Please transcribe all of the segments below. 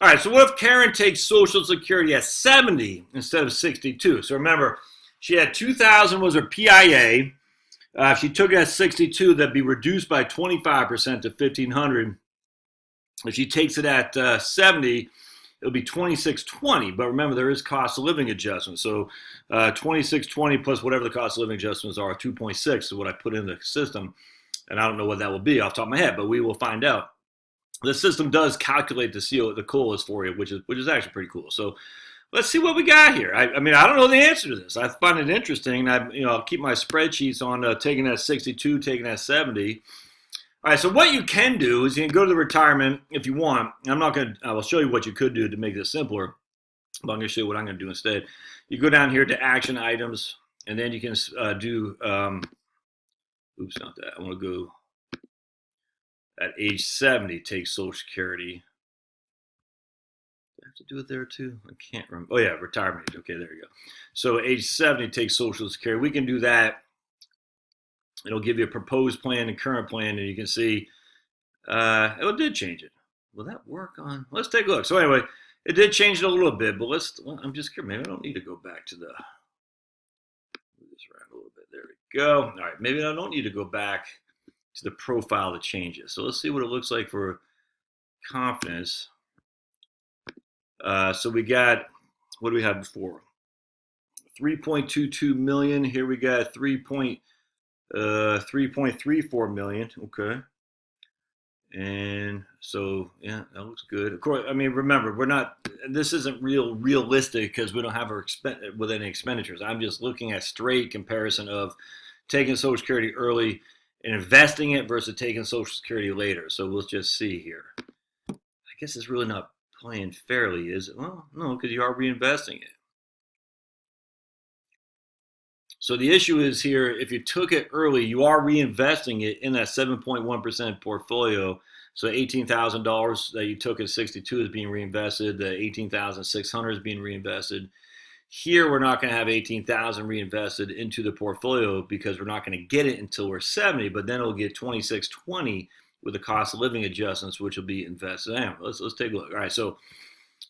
All right, so what if Karen takes Social Security at 70 instead of 62? So remember, she had 2,000 was her PIA. If she took it at 62, that'd be reduced by 25% to 1,500. If she takes it at 70, it'll be 2,620. But remember, there is cost of living adjustment. So 2,620 plus whatever the cost of living adjustments are, 2.6 is what I put in the system. And I don't know what that will be off the top of my head, but we will find out. The system does calculate the COLAs for you, which is actually pretty cool. So let's see what we got here. I mean, I don't know the answer to this. I find it interesting. I'll keep my spreadsheets on taking that 62, taking that 70. All right, so what you can do is you can go to the retirement if you want. I will show you what you could do to make this simpler, but I'm going to show you what I'm going to do instead. You go down here to action items, and then you can do, oops, not that. I want to go at age 70, take Social Security. Do I have to do it there too? I can't remember. Oh yeah, retirement age. Okay, there you go. So age 70, take Social Security. We can do that. It'll give you a proposed plan and current plan, and you can see it did change it. Will that work on? Let's take a look. So anyway, it did change it a little bit, but I'm just curious. Maybe I don't need to go back to move this around a little bit. There we go. All right, maybe I don't need to go back to the profile to change it. So let's see what it looks like for confidence. So we got, what do we have before? 3.22 million. Here we got 3.34 million. Okay. And so, yeah, that looks good. Of course, I mean, remember, this isn't realistic because we don't have with any expenditures. I'm just looking at straight comparison of taking Social Security early and investing it versus taking Social Security later. So we'll just see here. I guess it's really not playing fairly, is it? Well, no, because you are reinvesting it. So the issue is here, if you took it early, you are reinvesting it in that 7.1% portfolio. So $18,000 that you took at 62 is being reinvested. The $18,600 is being reinvested. Here, we're not going to have $18,000 reinvested into the portfolio because we're not going to get it until we're 70, but then it'll get $2,620 with the cost of living adjustments, which will be invested. Anyway, let's take a look. All right, so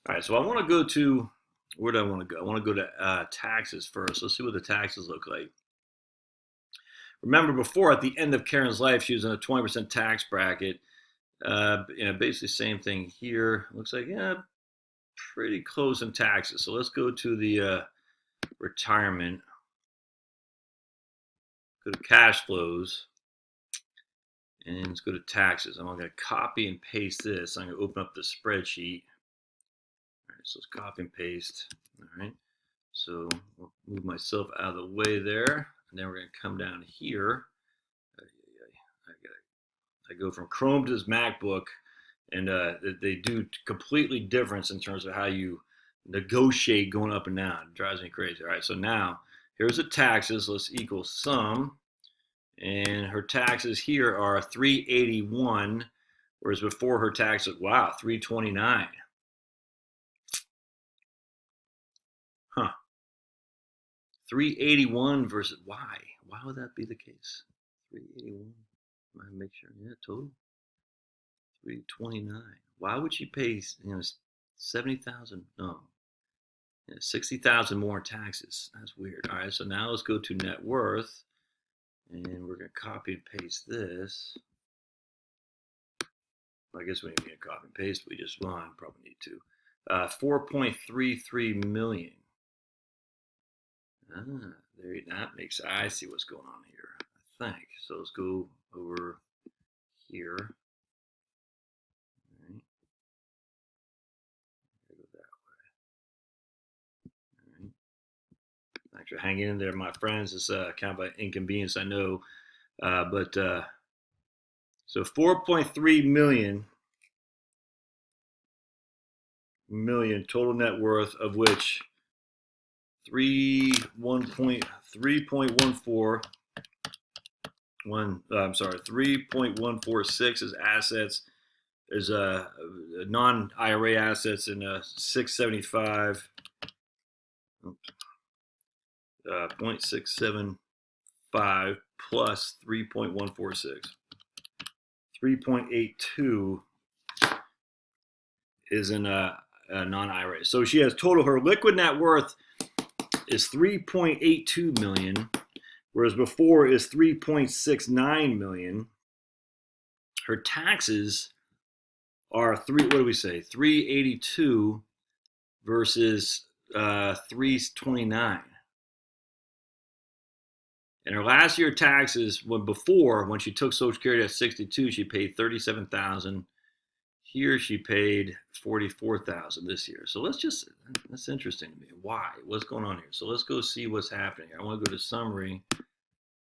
I want to go to, where do I want to go? I want to go to taxes first. Let's see what the taxes look like. Remember, before, at the end of Karen's life, she was in a 20% tax bracket. Basically same thing here. Looks like, yeah, pretty close in taxes. So let's go to the retirement. Go to cash flows. And let's go to taxes. I'm going to copy and paste this. I'm going to open up the spreadsheet. All right, so let's copy and paste. All right. So I'll move myself out of the way there. And then we're going to come down here. I go from Chrome to this MacBook, and they do completely different in terms of how you negotiate going up and down. It drives me crazy. All right, so now here's the taxes. Let's equal sum. And her taxes here are 381, whereas before her taxes, wow, 329. Huh. 381 versus why? Why would that be the case? 381. I make sure. Yeah, total 329. Why would she pay 70,000? No, 60,000 more in taxes. That's weird. All right, so now let's go to net worth, and we're gonna copy and paste this. I guess we don't need to copy and paste. We just probably need to. 4.33 million. I see what's going on here. I think so. Let's go over here. All right. Go that way. All right. Thanks for hanging in there, my friends. It's kind of an inconvenience, I know, but so 4.3 million total net worth, of which 3.146 is assets. There's a non-IRA assets in 675. 0.675 plus 3.146. 3.82 is in a non-IRA. So she has total, her liquid net worth is $3.82 million, whereas before is $3.69 million. Her taxes are what do we say? 382 versus 329. And her last year taxes, when she took Social Security at 62, she paid $37,000. Here she paid $44,000 this year. So that's interesting to me. Why? What's going on here? So let's go see what's happening here. I want to go to summary.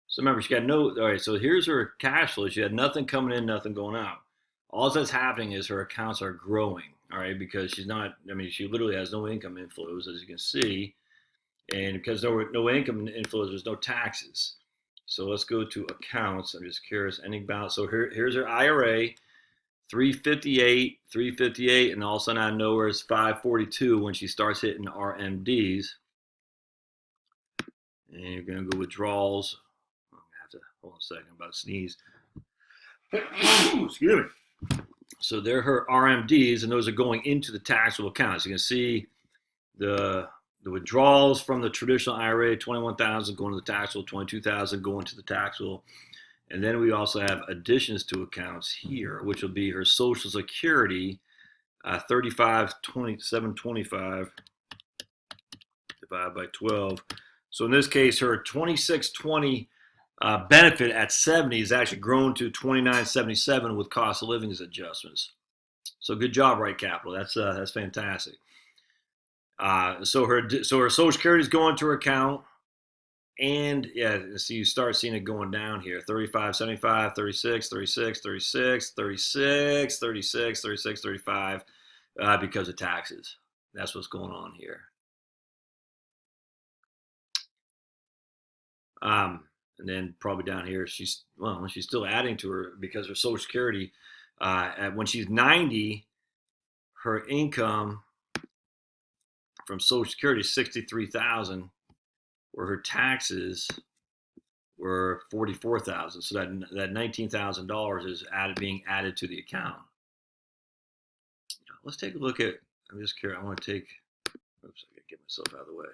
So remember, she got all right, so here's her cash flow. She had nothing coming in, nothing going out. All that's happening is her accounts are growing, all right, because she literally has no income inflows, as you can see. And because there were no income inflows, there's no taxes. So let's go to accounts. I'm just curious, ending balance. So here's her IRA, 358, and all of a sudden out of nowhere it's 542 when she starts hitting RMDs. And you're going to go withdrawals. I'm going to have to, hold on a second, I'm about to sneeze. Excuse me. So they're her RMDs, and those are going into the taxable accounts. You can see the withdrawals from the traditional IRA, 21,000 going to the taxable, 22,000 going to the taxable. And then we also have additions to accounts here, which will be her Social Security, 725 divided by 12. So in this case, her 2620 benefit at 70 is actually grown to 2977 with cost of living adjustments. So good job, Right Capital. That's fantastic. So her Social Security is going to her account, and yeah, so you start seeing it going down here: 35, 75, 36, 36, 36, 36, 36, 36, 35, because of taxes. That's what's going on here. And then probably down here, she's still adding to her because her Social Security, when she's 90, her income from Social Security is $63,000, where her taxes were $44,000. So that $19,000 is being added to the account. Let's take a look at. I'm just curious. I want to take. Oops, I gotta get myself out of the way.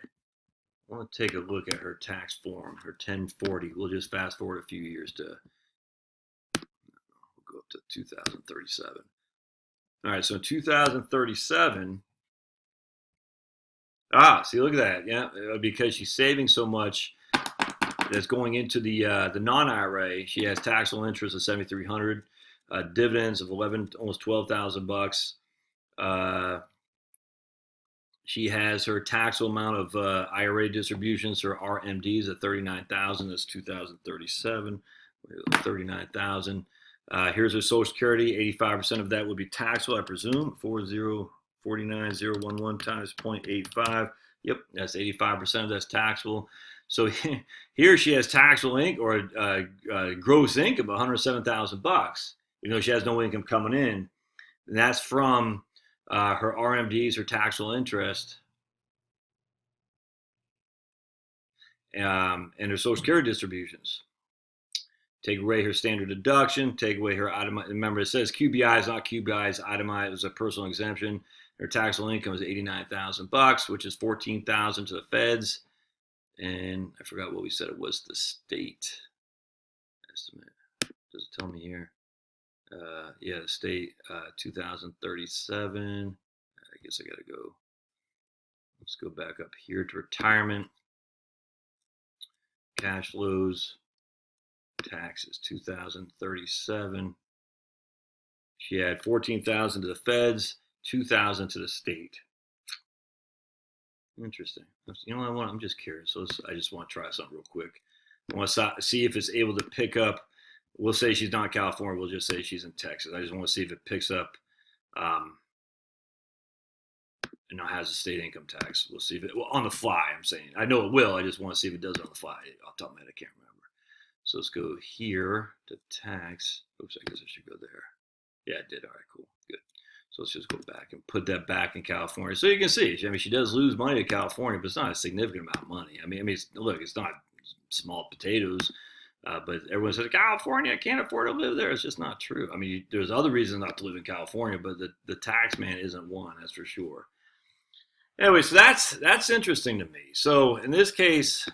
I want to take a look at her tax form, her 1040. We'll just fast forward a few years to. We'll go up to 2037. All right, so in 2037. See, look at that. Yeah, because she's saving so much that's going into the non-IRA. She has taxable interest of $7,300, dividends of almost $12,000. She has her taxable amount of IRA distributions, her RMDs at $39,000. That's 2037. 39,000. Here's her Social Security. 85% of that would be taxable, I presume. 4049011 times 0.85. Yep, that's 85% of that's taxable. So here she has taxable gross income of $107,000, even though she has no income coming in. And that's from her RMDs, her taxable interest, and her Social Security distributions. Take away her standard deduction, take away her itemized. Remember, it says QBI is not QBI, it's itemized as a personal exemption. Her taxable income is $89,000, which is $14,000 to the feds. And I forgot what we said it was, the state estimate. Does it tell me here? Yeah, the state, 2037. I guess I got to go. Let's go back up here to retirement. Cash flows. Taxes, 2037. She had $14,000 to the feds, $2,000 to the state. Interesting. You know what? I'm just curious. So I just want to try something real quick. I want to see if it's able to pick up. We'll say she's not in California. We'll just say she's in Texas. I just want to see if it picks up. Has a state income tax. We'll see if it on the fly. I'm saying I know it will. I just want to see if it does on the fly. Off the top of my head, I can't remember. So let's go here to tax. Oops, I guess I should go there. Yeah, it did. All right, cool. Good. So let's just go back and put that back in California. So you can see, she does lose money to California, but it's not a significant amount of money. Look, it's not small potatoes. But everyone says, California, I can't afford to live there. It's just not true. I mean, there's other reasons not to live in California, but the tax man isn't one, that's for sure. Anyway, so that's interesting to me. So in this case,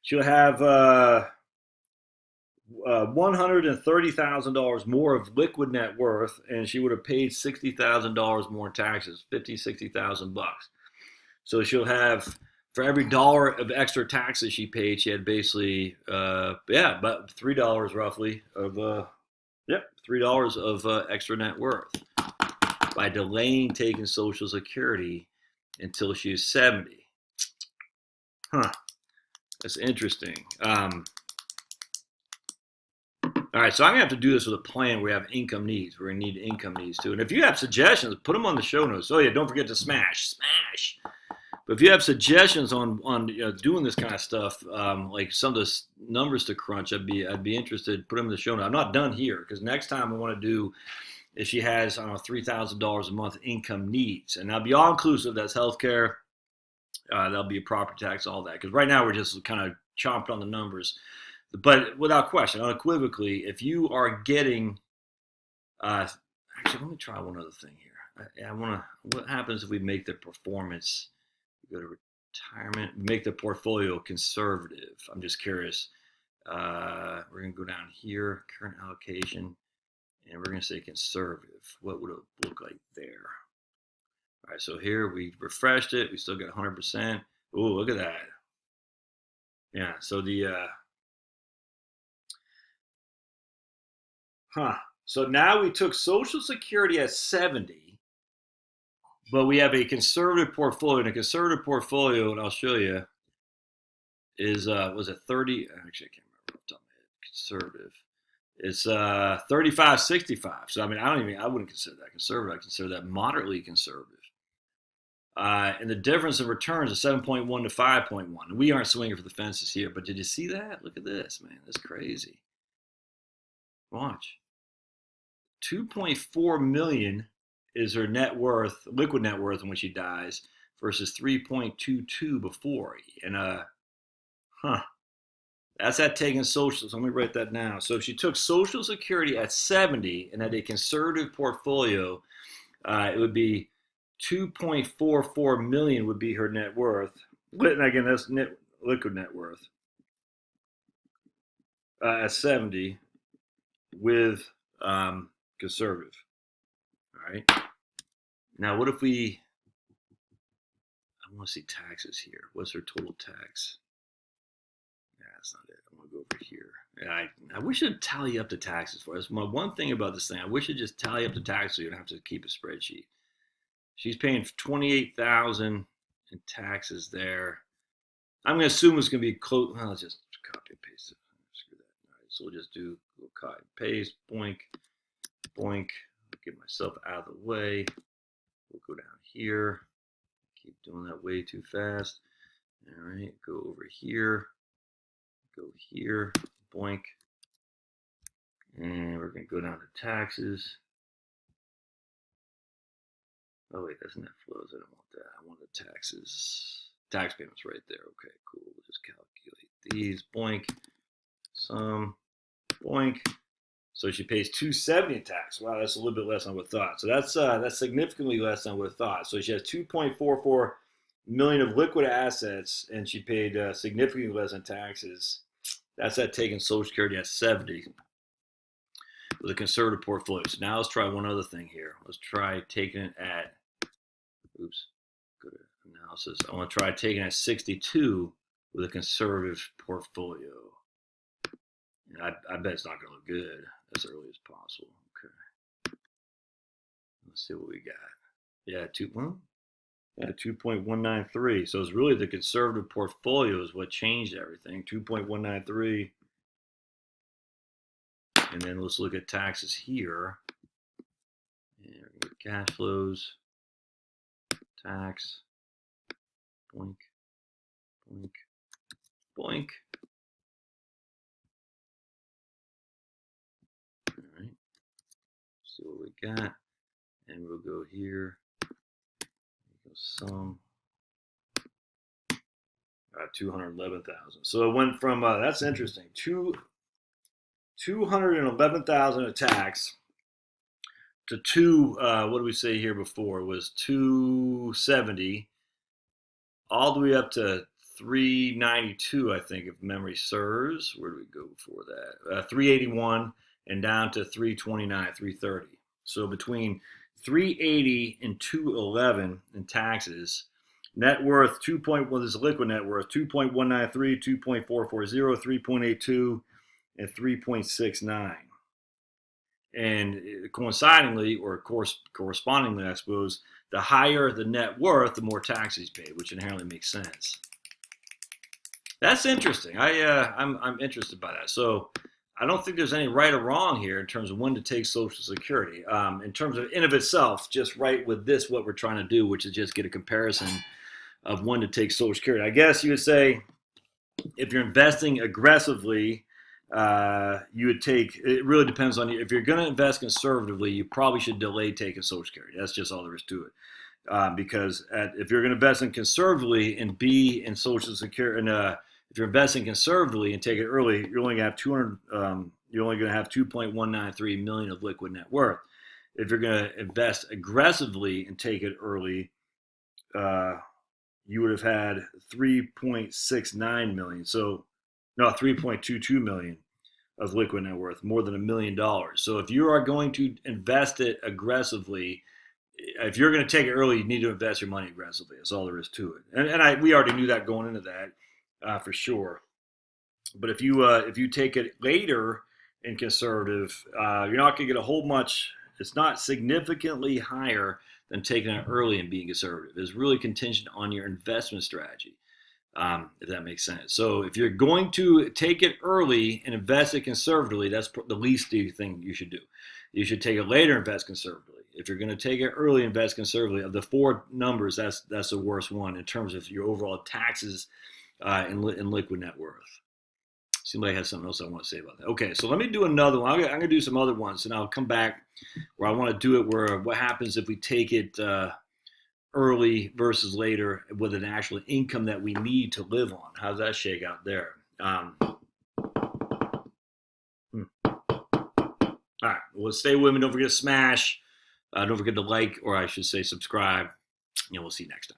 she'll have $130,000 more of liquid net worth, and she would have paid $60,000 more in taxes, 60,000 bucks. So she'll have, for every dollar of extra taxes she paid, she had basically, about $3 roughly of, $3 of extra net worth by delaying taking Social Security until she's 70. Huh. That's interesting. All right, so I'm gonna have to do this with a plan where we have income needs. We're gonna need income needs too. And if you have suggestions, put them on the show notes. Oh yeah, don't forget to smash. But if you have suggestions on doing this kind of stuff, like some of the numbers to crunch, I'd be interested. Put them in the show notes. I'm not done here because next time I want to do if she has $3,000 a month income needs, and that'll be all inclusive. That's healthcare. That'll be a property tax, all that. Because right now we're just kind of chomped on the numbers. But without question, unequivocally, if you are getting, actually, let me try one other thing here. What happens if we make the performance, go to retirement, make the portfolio conservative? I'm just curious. We're going to go down here, current allocation, and we're going to say conservative. What would it look like there? All right, so here we refreshed it. We still got 100%. Oh, look at that. Yeah, so So now we took Social Security at 70, but we have a conservative portfolio. And a conservative portfolio, and I'll show you, is was it 30? Actually, I can't remember off the top of my head. Conservative. It's 35-65. So I wouldn't consider that conservative. I consider that moderately conservative. And the difference in returns is 7.1 to 5.1. We aren't swinging for the fences here, but did you see that? Look at this, man. That's crazy. Watch. 2.4 million is her net worth, liquid net worth when she dies, versus 3.22 before. And that's that taking social. So let me write that down. So if she took Social Security at 70 and had a conservative portfolio, it would be 2.44 million would be her net worth. And again, that's liquid net worth at 70 with conservative. All right. Now, what if I want to see taxes here. What's her total tax? Yeah, that's not it. I want to go over here. I wish it'd tally up the taxes for us. My one thing about this thing, I wish it'd just tally up the taxes so you don't have to keep a spreadsheet. She's paying $28,000 in taxes there. I'm going to assume it's going to be close. Well, let's just copy and paste it. Screw that. All right, so we'll just do a little copy and paste. Boink, boink. Get myself out of the way. We'll go down here. Keep doing that way too fast. All right, go over here. Go here. Boink. And we're going to go down to taxes. Oh, wait, that's net flows. I don't want that. I want the taxes. Tax payments right there. Okay, cool. We'll just calculate these. Boink. Sum. Boink. So she pays $270 in tax. Wow, that's a little bit less than I would have thought. So that's significantly less than I would have thought. So she has $2.44 million of liquid assets, and she paid significantly less in taxes. That's that taking Social Security at 70 with a conservative portfolio. So now let's try one other thing here. Let's try taking it at, go to analysis. I want to try taking it at 62 with a conservative portfolio. And I bet it's not going to look good as early as possible. Okay. Let's see what we got. Yeah, 2.193. So it's really the conservative portfolio is what changed everything. 2.193. And then let's look at taxes here. And cash flows, tax, boink, boink, boink. All right. See what we got. And we'll go here. Go sum. All 211,000. So it went from that's interesting. 211,000 attacks to what do we say here before? It was 270, all the way up to 392, I think, if memory serves. Where do we go before that? 381 and down to 329, 330. So between 380 and 211 in taxes. Net worth, this is liquid net worth, 2.193, 2.440, 3.82, and 3.69. And coincidingly, or correspondingly, I suppose, the higher the net worth, the more taxes paid, which inherently makes sense. That's interesting. I'm interested by that. So I don't think there's any right or wrong here in terms of when to take Social Security. In terms of in of itself, just right with this, what we're trying to do, which is just get a comparison of when to take Social Security. I guess you would say if you're investing aggressively, you would take, it really depends on you. If you're going to invest conservatively, you probably should delay taking Social Security. That's just all there is to it. Because if you're going to invest in conservatively and be in Social Security, and if you're investing conservatively and take it early, you're only going to have you're only going to have 2.193 million of liquid net worth. If you're going to invest aggressively and take it early, you would have had 3.69 million. So, no, 3.22 million of liquid net worth, more than $1 million. So if you are going to invest it aggressively, if you're going to take it early, you need to invest your money aggressively. That's all there is to it. And we already knew that going into that for sure. But if you take it later in conservative, you're not going to get a whole much. It's not significantly higher than taking it early and being conservative. It's really contingent on your investment strategy, if that makes sense. So if you're going to take it early and invest it conservatively, that's the least thing you should do. You should take it later and invest conservatively. If you're going to take it early, invest conservatively. Of the four numbers, that's the worst one in terms of your overall taxes and liquid net worth. Seems like I have something else I want to say about that. Okay, so let me do another one. I'm going to do some other ones, and I'll come back where I want to do it where what happens if we take it early versus later with an actual income that we need to live on. How does that shake out there? All right, well, stay with me. Don't forget to smash. Don't forget to like, or I should say subscribe. And we'll see you next time.